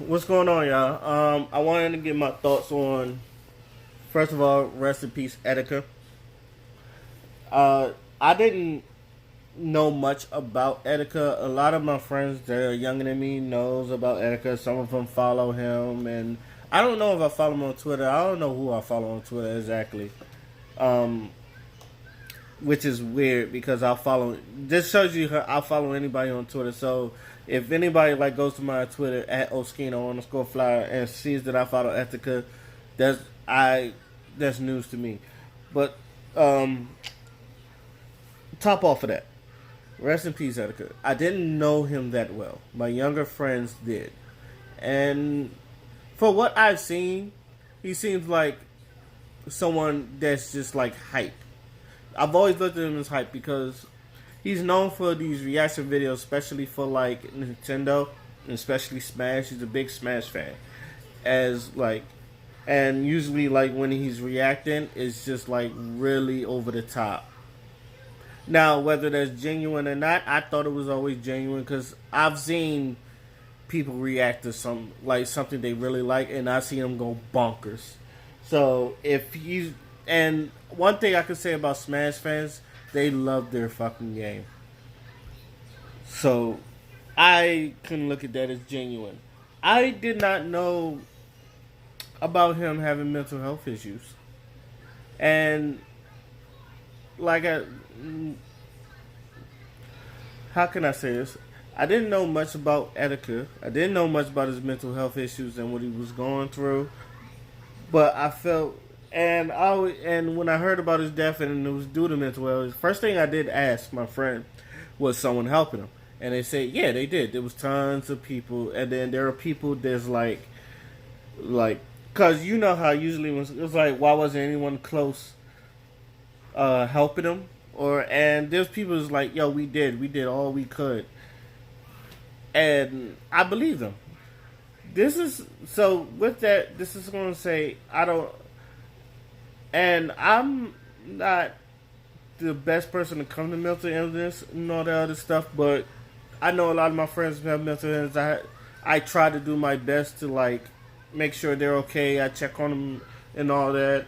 What's going on, y'all? I wanted to get my thoughts on, first of all, rest in peace, ETIKA. I didn't know much about ETIKA. A lot of my friends that are younger than me knows about ETIKA. Some of them follow him, and I don't know if I follow him on Twitter. I don't know who I follow on Twitter exactly. Um, which is weird because I'll follow. This shows you I'll follow anybody on Twitter. So if anybody like goes to my Twitter at Oskino_flyer and sees that I follow Ethica, that's I that's news to me. But um, top off of that, rest in peace, Ethica. I didn't know him that well. My younger friends did, and for what I've seen, he seems like someone that's just like hype. I've always looked at him as hype because he's known for these reaction videos, especially for like Nintendo and especially Smash. He's a big Smash fan. As like, and usually like when he's reacting, it's just like really over the top. Now, whether that's genuine or not, I thought it was always genuine because I've seen people react to something they really like, and I see them go bonkers. So if you and one thing I can say about Smash fans, they love their fucking game. So I can look at that as genuine. I did not know about him having mental health issues, and like how can I say this? I didn't know much about Etika. I didn't know much about his mental health issues and what he was going through. But I felt, and when I heard about his death and it was due to mental health, first thing I did ask my friend was someone helping him, and they said, yeah, they did. There was tons of people, and then there are people that's like, cause you know how usually when it's like, why wasn't anyone close helping him? And there's people who's like, yo, we did all we could, and I believe them. This is so with that. This is going to say I don't, and I'm not the best person to come to mental illness and all that other stuff. But I know a lot of my friends who have mental illness. I try to do my best to like make sure they're okay. I check on them and all that.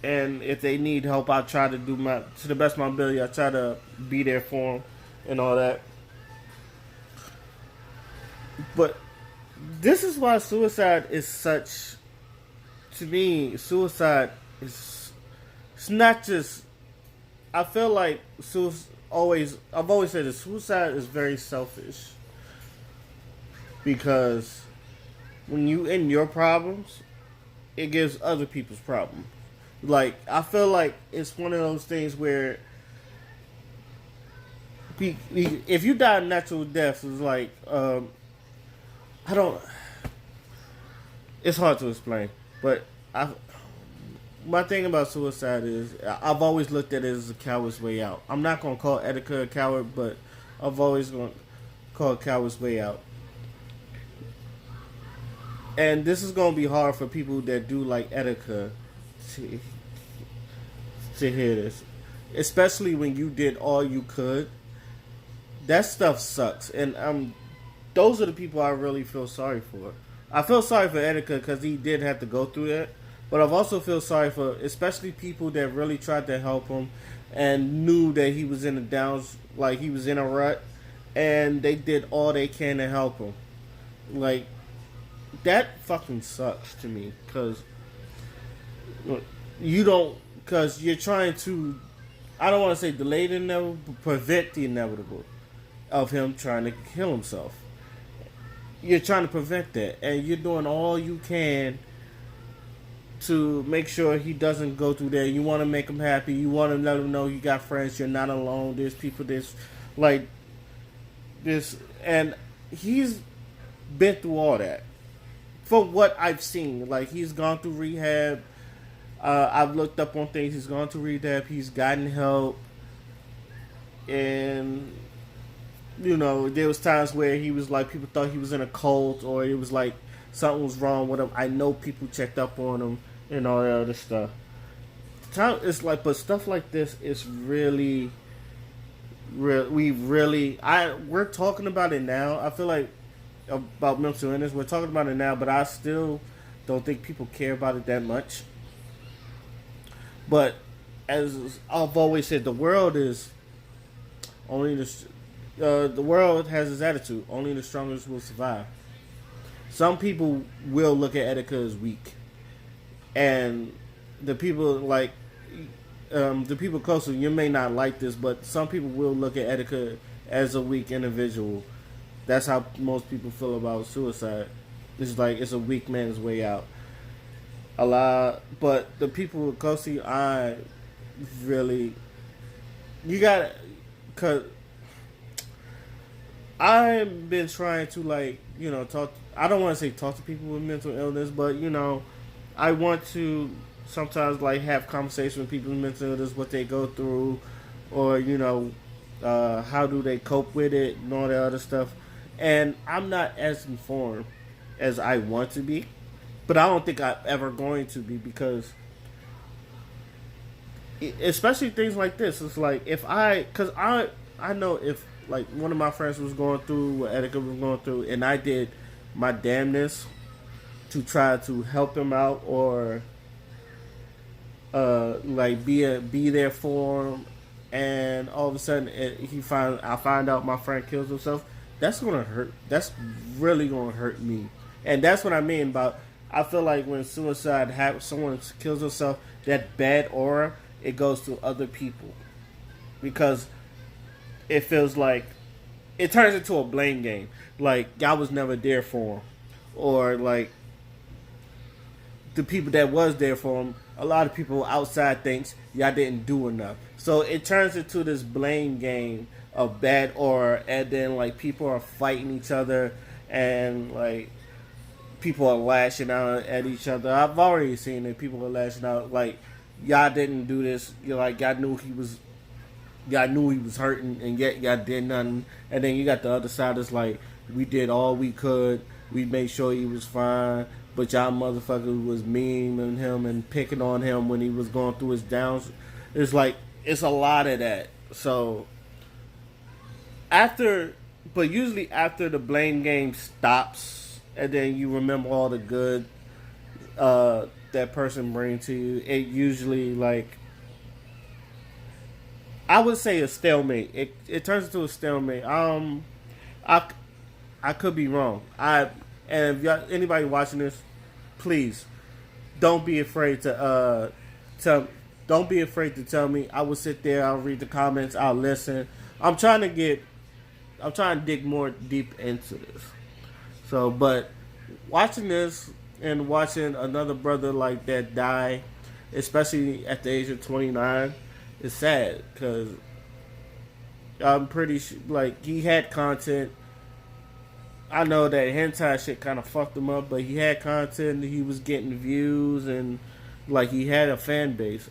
And if they need help, I try to do my to the best of my ability. I try to be there for them and all that. But this is why suicide is such. To me, suicide is. It's not just. I feel like I've always said that suicide is very selfish. Because when you in your problems, it gives other people's problems. Like I feel like it's one of those things where if you die a natural death, it's like I don't. It's hard to explain, but my thing about suicide is I've always looked at it as a coward's way out. I'm not gonna call Etika a coward, but I've always gonna call it coward's way out. And this is gonna be hard for people that do like Etika to hear this, especially when you did all you could. That stuff sucks, and those are the people I really feel sorry for. I feel sorry for Etika because he did have to go through that, but I've also feel sorry for especially people that really tried to help him and knew that he was in a downs, like he was in a rut, and they did all they can to help him. Like that fucking sucks to me because you're trying to. I don't want to say delay the inevitable, but prevent the inevitable of him trying to kill himself. You're trying to prevent that, and you're doing all you can to make sure he doesn't go through that. You want to make him happy. You want to let him know you got friends. You're not alone. There's people that's like this, and he's been through all that. For what I've seen, like he's gone through rehab. I've looked up on things. He's gone to rehab. He's gotten help, and there was times where he was like people thought he was in a cult or it was like something was wrong with him. I know people checked up on him and all that other stuff. It's like, but stuff like this is really, real. We're talking about it now. I feel like about mental illness. We're talking about it now, but I still don't think people care about it that much. But as I've always said, only the world has this attitude: only the strongest will survive. Some people will look at Etika as weak, and the people like the people closer. You may not like this, but some people will look at Etika as a weak individual. That's how most people feel about suicide. It's like it's a weak man's way out. A lot, but the people close to you, I really, you got, cause I've been trying to like talk. I don't want to say talk to people with mental illness, but I want to sometimes like have conversations with people with mental illness, what they go through, or how do they cope with it and all that other stuff. And I'm not as informed as I want to be, but I don't think I'm ever going to be because, especially things like this, it's like because I know if like one of my friends was going through what Etika was going through, and I did my damnness to try to help him out or like be there for him, and all of a sudden I find out my friend kills himself. That's gonna hurt. That's really gonna hurt me, and that's what I mean about. I feel like when someone kills himself, that bad aura it goes to other people because it feels like it turns into a blame game. Like y'all was never there for him, or like the people that was there for him. A lot of people outside thinks y'all didn't do enough. So it turns into this blame game of bad aura, and then like people are fighting each other, and like people are lashing out at each other. I've already seen it. People are lashing out like y'all didn't do this. Like y'all knew he was hurting, and yet y'all did nothing. And then you got the other side that's like, we did all we could. We made sure he was fine, but y'all motherfuckers was meaning him and picking on him when he was going through his downs. It's like it's a lot of that. So usually after the blame game stops, and then you remember all the good that person brings to you, it usually like. I would say a stalemate. It turns into a stalemate. I could be wrong. And if anybody watching this, please don't be afraid to tell. Don't be afraid to tell me. I will sit there. I'll read the comments. I'll listen. I'm trying to dig more deep into this. So, but watching this and watching another brother like that die, especially at the age of 29. It's sad because I'm pretty sure, like, he had content. I know that hentai shit kind of fucked him up, but he had content. He was getting views, and like he had a fan base.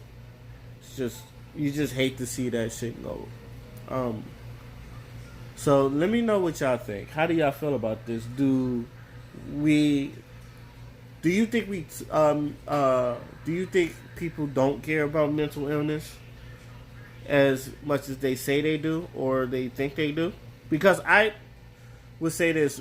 It's just you just hate to see that shit go. So let me know what y'all think. How do y'all feel about this? Do you think do you think people don't care about mental illness as much as they say they do or they think they do? Because I would say this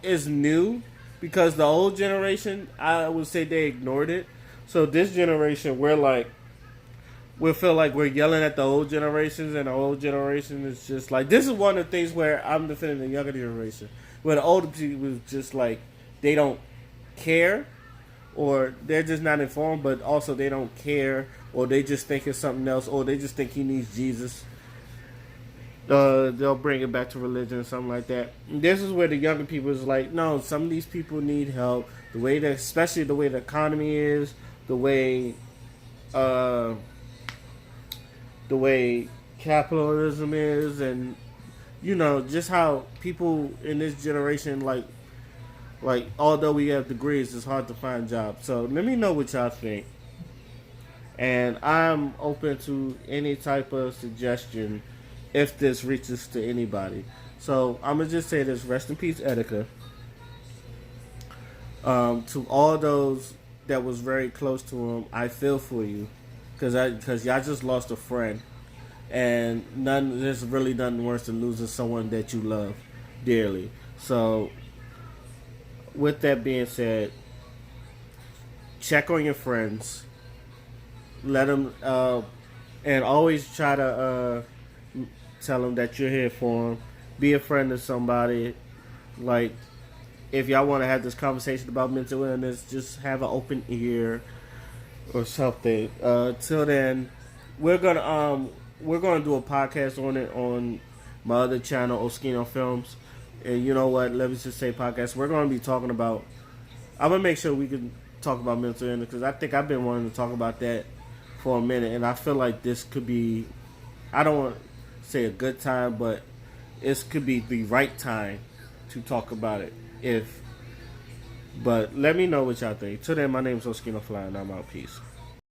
is new, because the old generation, I would say they ignored it. So this generation, we feel like we're yelling at the old generations, and the old generation is just like, this is one of the things where I'm defending the younger generation, where the older people is just like, they don't care, or they're just not informed, but also they don't care, or they just think it's something else, or they just think he needs Jesus. They'll bring it back to religion or something like that. And this is where the younger people is like, no, some of these people need help. Especially the way the economy is, the way capitalism is, and just how people in this generation like although we have degrees, it's hard to find jobs. So let me know what y'all think. And I'm open to any type of suggestion if this reaches to anybody. So I'm going to just say this. Rest in peace, Etika. To all those that was very close to him, I feel for you. Because y'all just lost a friend. And there's really nothing worse than losing someone that you love dearly. So with that being said, check on your friends. Let them, and always try to tell them that you're here for them. Be a friend to somebody. Like, if y'all want to have this conversation about mental illness, just have an open ear or something. Till then, we're gonna do a podcast on it on my other channel, Oskino Films. And you know what? Let me just say podcast. We're gonna be talking about. I'm gonna make sure we can talk about mental illness because I think I've been wanting to talk about that for a minute, and I feel like this could be. I don't want to say a good time, but this could be the right time to talk about it. But let me know what y'all think. Till then, my name is Oskino Fly, and I'm out. Peace.